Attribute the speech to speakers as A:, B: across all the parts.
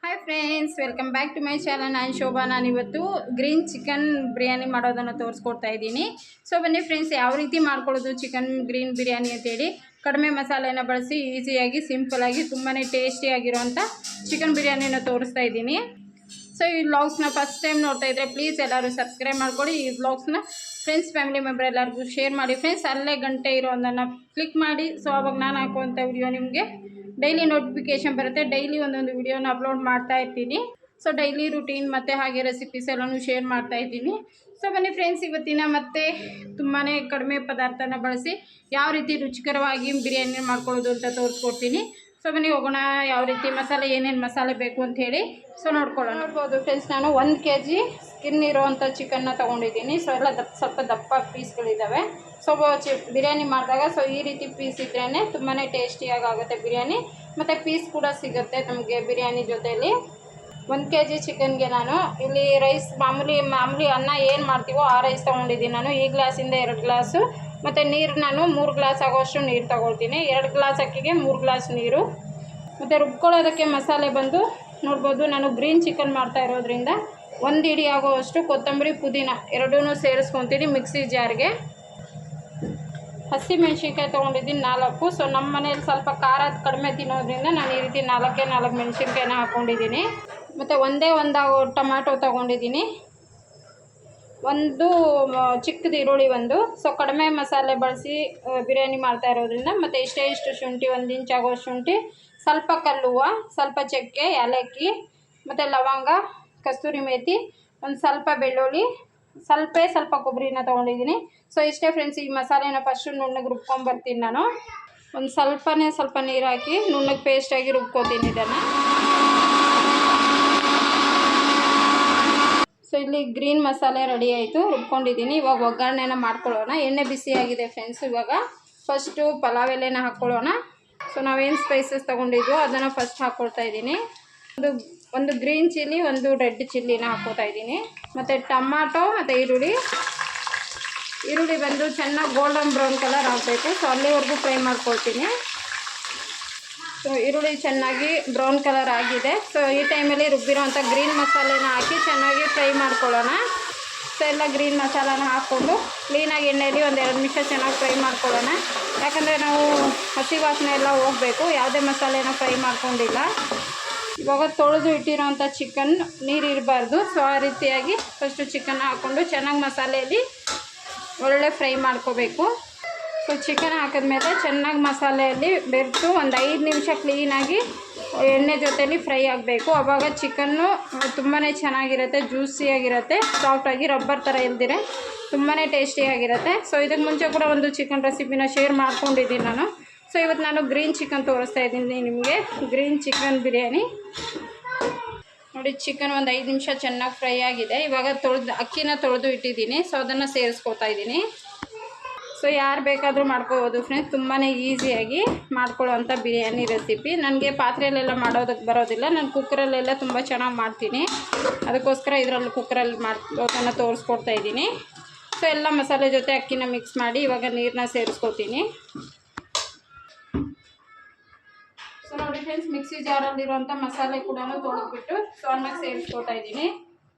A: Hi friends, welcome back to my channel. ನಾನು ಶೋಭಾ. ನಾನಿವತ್ತು green chicken biryani ಮಾಡೋದನ್ನು ತೋರಿಸ್ಕೊಡ್ತಾ ಇದ್ದೀನಿ. ಸೊ ಬನ್ನಿ ಫ್ರೆಂಡ್ಸ್, ಯಾವ ರೀತಿ ಮಾಡ್ಕೊಳ್ಳೋದು ಚಿಕನ್ ಗ್ರೀನ್ ಬಿರಿಯಾನಿ ಅಂತೇಳಿ ಕಡಿಮೆ ಮಸಾಲೆನ ಬಳಸಿ ಈಸಿಯಾಗಿ ಸಿಂಪಲಾಗಿ ತುಂಬಾ ಟೇಸ್ಟಿಯಾಗಿರುವಂಥ ಚಿಕನ್ ಬಿರಿಯಾನಿನ ತೋರಿಸ್ತಾ ಇದ್ದೀನಿ. ಸೊ ಈ ವ್ಲಾಗ್ಸ್ನ ಫಸ್ಟ್ ಟೈಮ್ ನೋಡ್ತಾ ಇದ್ದರೆ ಪ್ಲೀಸ್ ಎಲ್ಲರೂ ಸಬ್ಸ್ಕ್ರೈಬ್ ಮಾಡ್ಕೊಳ್ಳಿ. ಈ ವ್ಲಾಗ್ಸ್ನ ಫ್ರೆಂಡ್ಸ್, ಫ್ಯಾಮಿಲಿ ಮೆಂಬರ್ ಎಲ್ಲರಿಗೂ ಶೇರ್ ಮಾಡಿ ಫ್ರೆಂಡ್ಸ್. ಅಲ್ಲೇ ಗಂಟೆ ಇರೋದನ್ನು ಕ್ಲಿಕ್ ಮಾಡಿ. ಸೊ ಅವಾಗ ನಾನು ಹಾಕುವಂಥ ವಿಡಿಯೋ ನಿಮಗೆ ಡೈಲಿ ನೋಟಿಫಿಕೇಷನ್ ಬರುತ್ತೆ. ಡೈಲಿ ಒಂದೊಂದು ವಿಡಿಯೋನ ಅಪ್ಲೋಡ್ ಮಾಡ್ತಾ ಇರ್ತೀನಿ. ಸೊ ಡೈಲಿ ರುಟೀನ್ ಮತ್ತು ಹಾಗೆ ರೆಸಿಪೀಸ್ ಎಲ್ಲನೂ ಶೇರ್ ಮಾಡ್ತಾ ಇದ್ದೀನಿ. ಸೊ ಬನ್ನಿ ಫ್ರೆಂಡ್ಸ್, ಇವತ್ತಿನ ಮತ್ತೆ ತುಂಬಾ ಕಡಿಮೆ ಪದಾರ್ಥನ ಬಳಸಿ ಯಾವ ರೀತಿ ರುಚಿಕರವಾಗಿ ಬಿರಿಯಾನಿ ಮಾಡ್ಕೊಳ್ಳೋದು ಅಂತ ತೋರಿಸ್ಕೊಡ್ತೀನಿ. ಸೊ ಬನ್ನಿ ಹೋಗೋಣ. ಯಾವ ರೀತಿ ಮಸಾಲೆ, ಏನೇನು ಮಸಾಲೆ ಬೇಕು ಅಂತ ಹೇಳಿ ಸೊ ನೋಡ್ಬೋದು ಫ್ರೆಂಡ್ಸ್. ನಾನು 1 kg ಸ್ಕಿನ್ ಇರೋವಂಥ ಚಿಕನ್ನ ತೊಗೊಂಡಿದ್ದೀನಿ. ಸೊ ಎಲ್ಲ ಸ್ವಲ್ಪ ದಪ್ಪ ಪೀಸ್ಗಳಿದ್ದಾವೆ. ಸೊ ಬಿರಿಯಾನಿ ಮಾಡಿದಾಗ ಸೊ ಈ ರೀತಿ ಪೀಸ್ ಇದ್ರೇ ತುಂಬಾ ಟೇಸ್ಟಿಯಾಗಿ ಆಗುತ್ತೆ ಬಿರಿಯಾನಿ, ಮತ್ತು ಪೀಸ್ ಕೂಡ ಸಿಗುತ್ತೆ ನಮಗೆ ಬಿರಿಯಾನಿ ಜೊತೆಯಲ್ಲಿ. 1 kg ಚಿಕನ್ಗೆ ನಾನು ಇಲ್ಲಿ ರೈಸ್ ಮಾಮೂಲಿ ಅನ್ನ ಏನು ಮಾಡ್ತೀವೋ ಆ ರೈಸ್ ತೊಗೊಂಡಿದ್ದೀನಿ. ನಾನು ಈ ಗ್ಲಾಸಿಂದ 2 ಗ್ಲಾಸು, ಮತ್ತು ನೀರು ನಾನು 3 ಗ್ಲಾಸ್ ಆಗೋಷ್ಟು ನೀರು ತೊಗೊಳ್ತೀನಿ. 2 ಗ್ಲಾಸ್ ಅಕ್ಕಿಗೆ 3 ಗ್ಲಾಸ್ ನೀರು. ಮತ್ತು ರುಬ್ಕೊಳ್ಳೋದಕ್ಕೆ ಮಸಾಲೆ ಬಂದು ನೋಡ್ಬೋದು, ನಾನು ಗ್ರೀನ್ ಚಿಕನ್ ಮಾಡ್ತಾ ಇರೋದ್ರಿಂದ 1 ಹಿಡಿ ಆಗೋವಷ್ಟು ಕೊತ್ತಂಬರಿ, ಪುದೀನ ಎರಡೂ ಸೇರಿಸ್ಕೊತೀನಿ ಮಿಕ್ಸಿ ಜಾರ್ಗೆ. ಹಸಿ ಮೆಣಸಿನ್ಕಾಯಿ ತೊಗೊಂಡಿದ್ದೀನಿ 4. ಸೊ ನಮ್ಮ ಮನೇಲಿ ಸ್ವಲ್ಪ ಖಾರ ಕಡಿಮೆ ತಿನ್ನೋದ್ರಿಂದ ನಾನು ಈ ರೀತಿ 4 ಮೆಣಸಿನ್ಕಾಯಿನ ಹಾಕ್ಕೊಂಡಿದ್ದೀನಿ. ಮತ್ತು ಒಂದೇ ಟೊಮ್ಯಾಟೊ ತೊಗೊಂಡಿದ್ದೀನಿ. ಒಂದು ಚಿಕ್ಕದು ಈರುಳ್ಳಿ ಒಂದು. ಸೊ ಕಡಿಮೆ ಮಸಾಲೆ ಬಳಸಿ ಬಿರಿಯಾನಿ ಮಾಡ್ತಾ ಇರೋದ್ರಿಂದ, ಮತ್ತು ಇಷ್ಟು ಶುಂಠಿ, 1 ಇಂಚ್ ಆಗೋ ಶುಂಠಿ, ಸ್ವಲ್ಪ ಕಲ್ಲುವ, ಸ್ವಲ್ಪ ಚಕ್ಕೆ, ಏಲಕ್ಕಿ, ಮತ್ತು ಲವಂಗ, ಕಸ್ತೂರಿ ಮೇಥಿ, ಒಂದು ಸ್ವಲ್ಪ ಬೆಳ್ಳುಳ್ಳಿ, ಸ್ವಲ್ಪ ಕೊಬ್ಬರಿನ ತೊಗೊಂಡಿದ್ದೀನಿ. ಸೊ ಇಷ್ಟೇ ಫ್ರೆಂಡ್ಸ್. ಈ ಮಸಾಲೆನ ಫಸ್ಟು ನುಣ್ಣಗೆ ರುಬ್ಕೊಂಬರ್ತೀನಿ ನಾನು. ಒಂದು ಸ್ವಲ್ಪ ನೀರು ಹಾಕಿ ನುಣ್ಣಗೆ ಪೇಸ್ಟಾಗಿ ರುಬ್ಕೋತೀನಿ ಇದನ್ನು. ಸೊ ಇಲ್ಲಿ ಗ್ರೀನ್ ಮಸಾಲೆ ರೆಡಿ ಆಯಿತು, ರುಬ್ಕೊಂಡಿದ್ದೀನಿ. ಇವಾಗ ಒಗ್ಗರಣೆನ ಮಾಡ್ಕೊಳ್ಳೋಣ. ಎಣ್ಣೆ ಬಿಸಿಯಾಗಿದೆ ಫ್ರೆಂಡ್ಸ್. ಇವಾಗ ಫಸ್ಟು ಪಲಾವ್ ಎಲೆನ ಹಾಕ್ಕೊಳ್ಳೋಣ. ಸೊ ನಾವೇನು ಸ್ಪೈಸಸ್ ತೊಗೊಂಡಿದ್ವೋ ಅದನ್ನು ಫಸ್ಟ್ ಹಾಕ್ಕೊಳ್ತಾ ಇದ್ದೀನಿ. ಒಂದು ಗ್ರೀನ್ ಚಿಲ್ಲಿ, ಒಂದು ರೆಡ್ ಚಿಲ್ಲಿನ ಹಾಕ್ಕೊತಾ ಇದ್ದೀನಿ. ಮತ್ತು ಟೊಮಾಟೊ ಮತ್ತು ಈರುಳ್ಳಿ ಬಂದು ಚೆನ್ನಾಗಿ ಗೋಲ್ಡನ್ ಬ್ರೌನ್ ಕಲರ್ ಆಗಬೇಕು. ಸೊ ಅಲ್ಲಿವರೆಗೂ ಫ್ರೈ ಮಾಡ್ಕೊಳ್ತೀನಿ. ಸೊ ಈರುಳ್ಳಿ ಚೆನ್ನಾಗಿ ಬ್ರೌನ್ ಕಲರ್ ಆಗಿದೆ. ಸೊ ಈ ಟೈಮಲ್ಲಿ ರುಬ್ಬಿರೋಂಥ ಗ್ರೀನ್ ಮಸಾಲೆನ ಹಾಕಿ ಚೆನ್ನಾಗಿ ಫ್ರೈ ಮಾಡ್ಕೊಳ್ಳೋಣ. ಸೊ ಎಲ್ಲ ಗ್ರೀನ್ ಮಸಾಲಾನ ಹಾಕ್ಕೊಂಡು ಕ್ಲೀನಾಗಿ ಎಣ್ಣೆಯಲ್ಲಿ 1-2 ನಿಮಿಷ ಚೆನ್ನಾಗಿ ಫ್ರೈ ಮಾಡ್ಕೊಳ್ಳೋಣ. ಯಾಕಂದರೆ ನಾವು ಹಸಿ ವಾಸನೆ ಎಲ್ಲ ಹೋಗಬೇಕು. ಯಾವುದೇ ಮಸಾಲೆನ ಫ್ರೈ ಮಾಡ್ಕೊಂಡಿಲ್ಲ. ಇವಾಗ ತೊಳೆದು ಇಟ್ಟಿರೋಂಥ ಚಿಕನ್ ನೀರಿರಬಾರ್ದು. ಸೊ ಆ ರೀತಿಯಾಗಿ ಫಸ್ಟು ಚಿಕನ್ ಹಾಕ್ಕೊಂಡು ಚೆನ್ನಾಗಿ ಮಸಾಲೆಯಲ್ಲಿ ಒಳ್ಳೆ ಫ್ರೈ ಮಾಡ್ಕೋಬೇಕು. ಸೊ ಚಿಕನ್ ಹಾಕಿದ್ಮೇಲೆ ಚೆನ್ನಾಗಿ ಮಸಾಲೆಯಲ್ಲಿ ಬೆರೆತು 5 ನಿಮಿಷ ಕ್ಲೀನಾಗಿ ಎಣ್ಣೆ ಜೊತೆಲಿ ಫ್ರೈ ಆಗಬೇಕು. ಆವಾಗ ಚಿಕನ್ನು ತುಂಬಾ ಚೆನ್ನಾಗಿರುತ್ತೆ, ಜ್ಯೂಸಿಯಾಗಿರುತ್ತೆ, ಸಾಫ್ಟಾಗಿ ರಬ್ಬರ್ ಥರ ಇಲ್ದಿರೆ ತುಂಬಾ ಟೇಸ್ಟಿಯಾಗಿರುತ್ತೆ. ಸೊ ಇದಕ್ಕೆ ಮುಂಚೆ ಕೂಡ ಒಂದು ಚಿಕನ್ ರೆಸಿಪಿನ ಶೇರ್ ಮಾಡ್ಕೊಂಡಿದ್ದೀನಿ ನಾನು. ಸೊ ಇವತ್ತು ನಾನು ಗ್ರೀನ್ ಚಿಕನ್ ತೋರಿಸ್ತಾ ಇದ್ದೀನಿ ನಿಮಗೆ. ಗ್ರೀನ್ ಚಿಕನ್ ಬಿರಿಯಾನಿ ನೋಡಿ. ಚಿಕನ್ 5 ನಿಮಿಷ ಚೆನ್ನಾಗಿ ಫ್ರೈ ಆಗಿದೆ. ಇವಾಗ ಅಕ್ಕಿನ ತೊಳೆದು ಇಟ್ಟಿದ್ದೀನಿ. ಸೊ ಅದನ್ನು ಸೇರಿಸ್ಕೊತಾ ಇದ್ದೀನಿ. ಸೊ ಯಾರು ಬೇಕಾದರೂ ಮಾಡ್ಕೋಬೋದು ಫ್ರೆಂಡ್ಸ್. ತುಂಬಾ ಈಸಿಯಾಗಿ ಮಾಡ್ಕೊಳ್ಳೋವಂಥ ಬಿರಿಯಾನಿ ರೆಸಿಪಿ. ನನಗೆ ಪಾತ್ರೆಯಲ್ಲೆಲ್ಲ ಮಾಡೋದಕ್ಕೆ ಬರೋದಿಲ್ಲ. ನಾನು ಕುಕ್ಕರಲ್ಲೆಲ್ಲ ತುಂಬ ಚೆನ್ನಾಗಿ ಮಾಡ್ತೀನಿ. ಅದಕ್ಕೋಸ್ಕರ ಇದರಲ್ಲಿ ಕುಕ್ಕರಲ್ಲಿ ಮಾಡೋದನ್ನು ತೋರಿಸ್ಕೊಡ್ತಾ ಇದ್ದೀನಿ. ಸೊ ಎಲ್ಲ ಮಸಾಲೆ ಜೊತೆ ಅಕ್ಕಿನ ಮಿಕ್ಸ್ ಮಾಡಿ ಇವಾಗ ನೀರನ್ನ ಸೇರಿಸ್ಕೊತೀನಿ. ಸೊ ನೋಡಿ ಫ್ರೆಂಡ್ಸ್, ಮಿಕ್ಸಿ ಜಾರಲ್ಲಿರುವಂಥ ಮಸಾಲೆ ಕೂಡ ತೊಳೆದ್ಬಿಟ್ಟು ಸೊ ಅನ್ನಕ್ಕೆ ಸೇರಿಸ್ಕೊತಾ ಇದ್ದೀನಿ.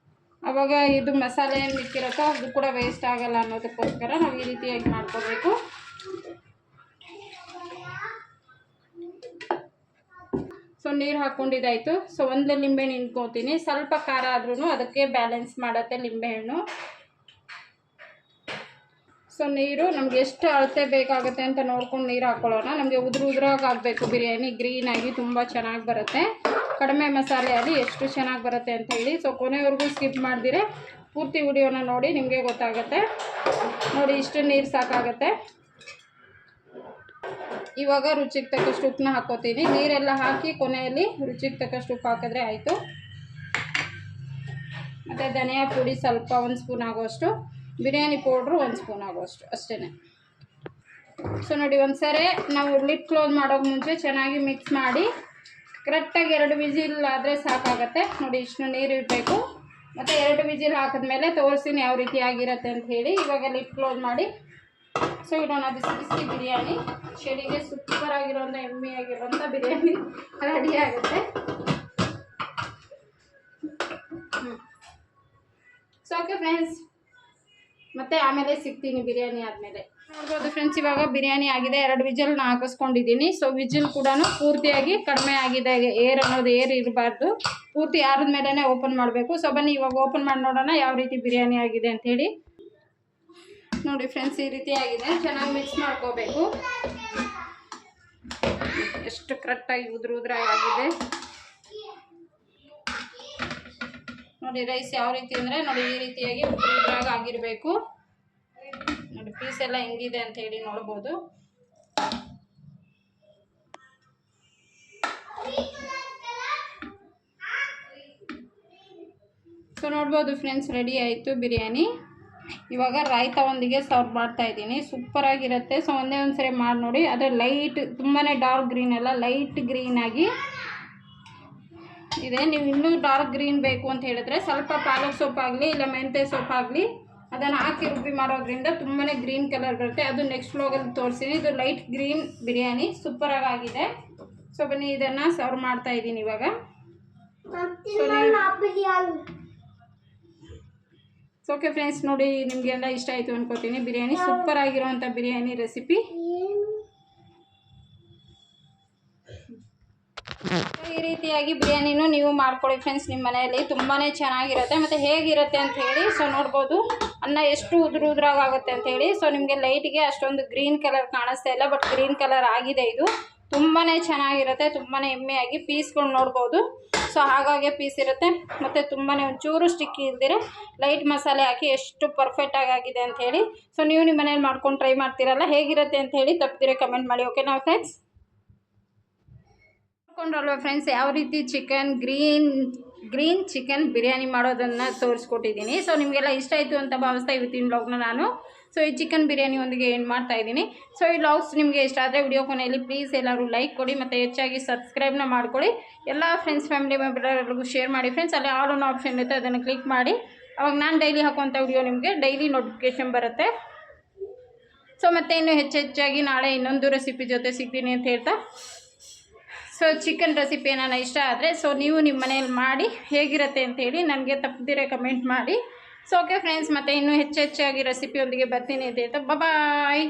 A: ಆವಾಗ ಇದು ಮಸಾಲೆ ಏನು ಮಿಕ್ಕಿರುತ್ತೋ ಅದು ಕೂಡ ವೇಸ್ಟ್ ಆಗಲ್ಲ ಅನ್ನೋದಕ್ಕೋಸ್ಕರ ನಾವು ಈ ರೀತಿಯಾಗಿ ಮಾಡ್ಕೋಬೇಕು. ಸೊ ನೀರು ಹಾಕ್ಕೊಂಡಿದ್ದಾಯಿತು. ಸೊ 1 ಲಿಂಬೆಹಣ್ಣು ಹಿಂಡ್ಕೊತೀನಿ. ಸ್ವಲ್ಪ ಖಾರ ಆದ್ರೂ ಅದಕ್ಕೆ ಬ್ಯಾಲೆನ್ಸ್ ಮಾಡುತ್ತೆ ಲಿಂಬೆಹಣ್ಣು. ಸೊ ನೀರು ನಮ್ಗೆ ಎಷ್ಟು ಅಳತೆ ಬೇಕಾಗುತ್ತೆ ಅಂತ ನೋಡ್ಕೊಂಡು ನೀರು ಹಾಕ್ಕೊಳ್ಳೋಣ. ನಮಗೆ ಉದುರಾಗಿ ಆಗಬೇಕು ಬಿರಿಯಾನಿ, ಗ್ರೀನಾಗಿ ತುಂಬ ಚೆನ್ನಾಗಿ ಬರುತ್ತೆ. ಕಡಿಮೆ ಮಸಾಲೆಯಲ್ಲಿ ಎಷ್ಟು ಚೆನ್ನಾಗಿ ಬರುತ್ತೆ ಅಂತ ಹೇಳಿ. ಸೊ ಕೊನೆವರೆಗೂ ಸ್ಕಿಪ್ ಮಾಡಿದಿರೆ ಪೂರ್ತಿ ವಿಡಿಯೋನ ನೋಡಿ, ನಿಮಗೆ ಗೊತ್ತಾಗುತ್ತೆ. ನೋಡಿ, ಇಷ್ಟು ನೀರು ಸಾಕಾಗುತ್ತೆ. ಇವಾಗ ರುಚಿಗೆ ತಕ್ಕಷ್ಟು ಉಪ್ಪನ್ನ ಹಾಕ್ಕೋತೀನಿ. ನೀರೆಲ್ಲ ಹಾಕಿ ಕೊನೆಯಲ್ಲಿ ರುಚಿಗೆ ತಕ್ಕಷ್ಟು ಉಪ್ಪು ಹಾಕಿದ್ರೆ ಆಯಿತು. ಮತ್ತು ಧನಿಯಾ ಪುಡಿ ಸ್ವಲ್ಪ 1 ಸ್ಪೂನ್ ಆಗೋಷ್ಟು, ಬಿರಿಯಾನಿ ಪೌಡ್ರು 1 ಸ್ಪೂನ್ ಆಗೋಷ್ಟು ಅಷ್ಟೇ. ಸೊ ನೋಡಿ, ಒಂದ್ಸರಿ ನಾವು ಲಿಡ್ ಕ್ಲೋಸ್ ಮಾಡೋಕೆ ಮುಂಚೆ ಚೆನ್ನಾಗಿ ಮಿಕ್ಸ್ ಮಾಡಿ ಕರೆಕ್ಟಾಗಿ 2 ವಿಜಿಲ್ ಆದರೆ ಸಾಕಾಗುತ್ತೆ. ನೋಡಿ, ಇಷ್ಟು ನೀರು ಇರಬೇಕು. ಮತ್ತು 2 ವಿಜಿಲ್ ಹಾಕಿದ್ಮೇಲೆ ತೋರಿಸ್ತೀನಿ ಯಾವ ರೀತಿ ಆಗಿರುತ್ತೆ ಅಂತ ಹೇಳಿ. ಇವಾಗ ಲಿಡ್ ಕ್ಲೋಸ್ ಮಾಡಿ ಸೊ ಇಡೋಣ ಬಿಸಿ ಬಿಸಿ ಬಿರಿಯಾನಿ. ಚಳಿಗೆ ಸೂಪರ್ ಆಗಿರೋಂಥ ಎಮ್ಮೆಯಾಗಿರೋಂಥ ಬಿರಿಯಾನಿ ರೆಡಿ ಆಗುತ್ತೆ. ಸೊ ಓಕೆ ಫ್ರೆಂಡ್ಸ್, ಮತ್ತೆ ಆಮೇಲೆ ಸಿಗ್ತೀನಿ ಬಿರಿಯಾನಿ ಆದಮೇಲೆ. ನೋಡ್ಬೋದು ಫ್ರೆಂಡ್ಸ್, ಇವಾಗ ಬಿರಿಯಾನಿ ಆಗಿದೆ. 2 ವಿಜಲ್ನ ಹಾಕಿಸ್ಕೊಂಡಿದ್ದೀನಿ. ಸೊ ವಿಜಿಲ್ ಕೂಡ ಪೂರ್ತಿಯಾಗಿ ಕಡಿಮೆ ಆಗಿದೆ. ಏರ್ ಅನ್ನೋದು ಏರ್ ಇರಬಾರ್ದು, ಪೂರ್ತಿ ಆರಿದ ಮೇಲೇ ಓಪನ್ ಮಾಡಬೇಕು. ಸೊ ಬನ್ನಿ ಇವಾಗ ಓಪನ್ ಮಾಡಿ ನೋಡೋಣ ಯಾವ ರೀತಿ ಬಿರಿಯಾನಿ ಆಗಿದೆ ಅಂಥೇಳಿ. ನೋಡಿ ಫ್ರೆಂಡ್ಸ್, ಈ ರೀತಿ ಆಗಿದೆ. ಚೆನ್ನಾಗಿ ಮಿಕ್ಸ್ ಮಾಡ್ಕೋಬೇಕು. ಎಷ್ಟು ಕರೆಕ್ಟಾಗಿ ಉದ್ರಾಗಿ ಆಗಿದೆ ನೋಡಿ. ರೈಸ್ ಯಾವ ರೀತಿ ಅಂದರೆ ನೋಡಿ ಈ ರೀತಿಯಾಗಿ ಉದ್ರಾಗಿ ಆಗಿರಬೇಕು. ನೋಡಿ ಪೀಸ್ ಎಲ್ಲ ಹೆಂಗಿದೆ ಅಂತ ಹೇಳಿ ನೋಡ್ಬೋದು. ಸೊ ನೋಡ್ಬೋದು ಫ್ರೆಂಡ್ಸ್, ರೆಡಿ ಆಯಿತು ಬಿರಿಯಾನಿ. ಇವಾಗ ರಾಯ್ತ ಒಂದಿಗೆ ಸರ್ವ್ ಮಾಡ್ತಾ ಇದ್ದೀನಿ. ಸೂಪರ್ ಆಗಿರುತ್ತೆ. ಸೊ ಒಂದೇ ಒಂದ್ಸರಿ ಮಾಡಿ ನೋಡಿ. ಆದರೆ ಲೈಟ್, ತುಂಬಾ ಡಾರ್ಕ್ ಗ್ರೀನ್ ಅಲ್ಲ, ಲೈಟ್ ಗ್ರೀನ್ ಆಗಿ ಇದೆ. ನೀವು ಇನ್ನೂ ಡಾರ್ಕ್ ಗ್ರೀನ್ ಬೇಕು ಅಂತ ಹೇಳಿದ್ರೆ ಸ್ವಲ್ಪ ಪಾಲಕ್ ಸೊಪ್ಪಾಗಲಿ ಇಲ್ಲ ಮೆಂತ್ಯ ಸೊಪ್ಪಾಗಲಿ ಅದನ್ನು ಹಾಕಿ ರುಬ್ಬಿ ಮಾಡೋದ್ರಿಂದ ತುಂಬಾ ಗ್ರೀನ್ ಕಲರ್ ಬರುತ್ತೆ. ಅದು ನೆಕ್ಸ್ಟ್ ವ್ಲಾಗಲ್ಲಿ ತೋರಿಸ್ತೀನಿ. ಇದು ಲೈಟ್ ಗ್ರೀನ್ ಬಿರಿಯಾನಿ ಸೂಪರಾಗಿ ಆಗಿದೆ. ಸೊ ಬನ್ನಿ ಇದನ್ನು ಸರ್ವ್ ಮಾಡ್ತಾ ಇದ್ದೀನಿ ಇವಾಗ. ಸೊ ಓಕೆ ಫ್ರೆಂಡ್ಸ್, ನೋಡಿ ನಿಮಗೆಲ್ಲ ಇಷ್ಟ ಆಯಿತು ಅನ್ಕೋತೀನಿ. ಬಿರಿಯಾನಿ ಸೂಪರ್ ಆಗಿರೋವಂಥ ಬಿರಿಯಾನಿ ರೆಸಿಪಿ. ಈ ರೀತಿಯಾಗಿ ಬಿರಿಯಾನಿನೂ ನೀವು ಮಾಡ್ಕೊಳ್ಳಿ ಫ್ರೆಂಡ್ಸ್ ನಿಮ್ಮ ಮನೆಯಲ್ಲಿ. ತುಂಬಾ ಚೆನ್ನಾಗಿರುತ್ತೆ. ಮತ್ತು ಹೇಗಿರುತ್ತೆ ಅಂತ ಹೇಳಿ. ಸೊ ನೋಡ್ಬೋದು ಅನ್ನ ಎಷ್ಟು ಉದ್ರಾಗುತ್ತೆ ಅಂತ ಹೇಳಿ. ಸೊ ನಿಮಗೆ ಲೈಟ್ಗೆ ಅಷ್ಟೊಂದು ಗ್ರೀನ್ ಕಲರ್ ಕಾಣಿಸ್ತಾ ಇಲ್ಲ, ಬಟ್ ಗ್ರೀನ್ ಕಲರ್ ಆಗಿದೆ. ಇದು ತುಂಬಾ ಚೆನ್ನಾಗಿರುತ್ತೆ. ತುಂಬಾ ಎಮ್ಮೆಯಾಗಿ ಪೀಸ್ಗಳು ನೋಡ್ಬೋದು. ಸೊ ಹಾಗಾಗಿ ಪೀಸ್ ಇರುತ್ತೆ. ಮತ್ತು ತುಂಬಾ ಒಂಚೂರು ಸ್ಟಿಕ್ಕಿ ಇಲ್ದಿರೆ ಲೈಟ್ ಮಸಾಲೆ ಹಾಕಿ ಎಷ್ಟು ಪರ್ಫೆಕ್ಟಾಗಿ ಆಗಿದೆ ಅಂಥೇಳಿ. ಸೊ ನೀವು ನಿಮ್ಮ ಮನೇಲಿ ಮಾಡ್ಕೊಂಡು ಟ್ರೈ ಮಾಡ್ತೀರಲ್ಲ, ಹೇಗಿರುತ್ತೆ ಅಂತ ಹೇಳಿ ತಪ್ಪದಿರೆ ಕಮೆಂಟ್ ಮಾಡಿ. ಓಕೆನಾ ಫ್ರೆಂಡ್ಸ್? ನೋಡ್ಕೊಂಡ್ರಲ್ವ ಫ್ರೆಂಡ್ಸ್, ಯಾವ ರೀತಿ ಗ್ರೀನ್ ಚಿಕನ್ ಬಿರಿಯಾನಿ ಮಾಡೋದನ್ನು ತೋರಿಸ್ಕೊಟ್ಟಿದ್ದೀನಿ. ಸೊ ನಿಮಗೆಲ್ಲ ಇಷ್ಟ ಆಯಿತು ಅಂತ ಭಾವಿಸ್ತಾ ಇವತ್ತಿನ ವ್ಲಾಗ್ನ ನಾನು ಸೊ ಈ ಚಿಕನ್ ಬಿರಿಯಾನಿ ಒಂದಿಗೆ ಏನು ಮಾಡ್ತಾ ಇದ್ದೀನಿ. ಸೊ ಈ ವ್ಲಾಗ್ಸ್ ನಿಮಗೆ ಇಷ್ಟ ಆದರೆ ವಿಡಿಯೋ ಕೊನೆಯಲ್ಲಿ ಪ್ಲೀಸ್ ಎಲ್ಲರೂ ಲೈಕ್ ಕೊಡಿ ಮತ್ತು ಹೆಚ್ಚಾಗಿ ಸಬ್ಸ್ಕ್ರೈಬ್ನ ಮಾಡ್ಕೊಳ್ಳಿ. ಎಲ್ಲ ಫ್ರೆಂಡ್ಸ್ ಫ್ಯಾಮಿಲಿ ಮೆಂಬರ್ಗಳಿಗೂ ಶೇರ್ ಮಾಡಿ ಫ್ರೆಂಡ್ಸ್. ಅಲ್ಲಿ ಆಲ್ ಅನ್ನೋ ಆಪ್ಷನ್ ಇರುತ್ತೆ, ಅದನ್ನು ಕ್ಲಿಕ್ ಮಾಡಿ. ಅವಾಗ ನಾನು ಡೈಲಿ ಹಾಕುವಂಥ ವಿಡಿಯೋ ನಿಮಗೆ ಡೈಲಿ ನೋಟಿಫಿಕೇಷನ್ ಬರುತ್ತೆ. ಸೊ ಮತ್ತೆ ಇನ್ನೂ ಹೆಚ್ಚಾಗಿ ನಾಳೆ ಇನ್ನೊಂದು ರೆಸಿಪಿ ಜೊತೆ ಸಿಗ್ತೀನಿ ಅಂತ ಹೇಳ್ತಾ, ಸೊ ಚಿಕನ್ ರೆಸಿಪಿ ಏನಾನ ಇಷ್ಟ ಆದರೆ ಸೊ ನೀವು ನಿಮ್ಮ ಮನೇಲಿ ಮಾಡಿ ಹೇಗಿರುತ್ತೆ ಅಂತೇಳಿ ನನಗೆ ತಪ್ಪದಿರೆ ಕಮೆಂಟ್ ಮಾಡಿ. ಸೊ ಓಕೆ ಫ್ರೆಂಡ್ಸ್, ಮತ್ತೆ ಇನ್ನೂ ಹೆಚ್ಚಾಗಿ ರೆಸಿಪಿಯೊಂದಿಗೆ ಬರ್ತೀನಿ ಅಂತ ಹೇಳ್ತಾ ಬಾಯ್.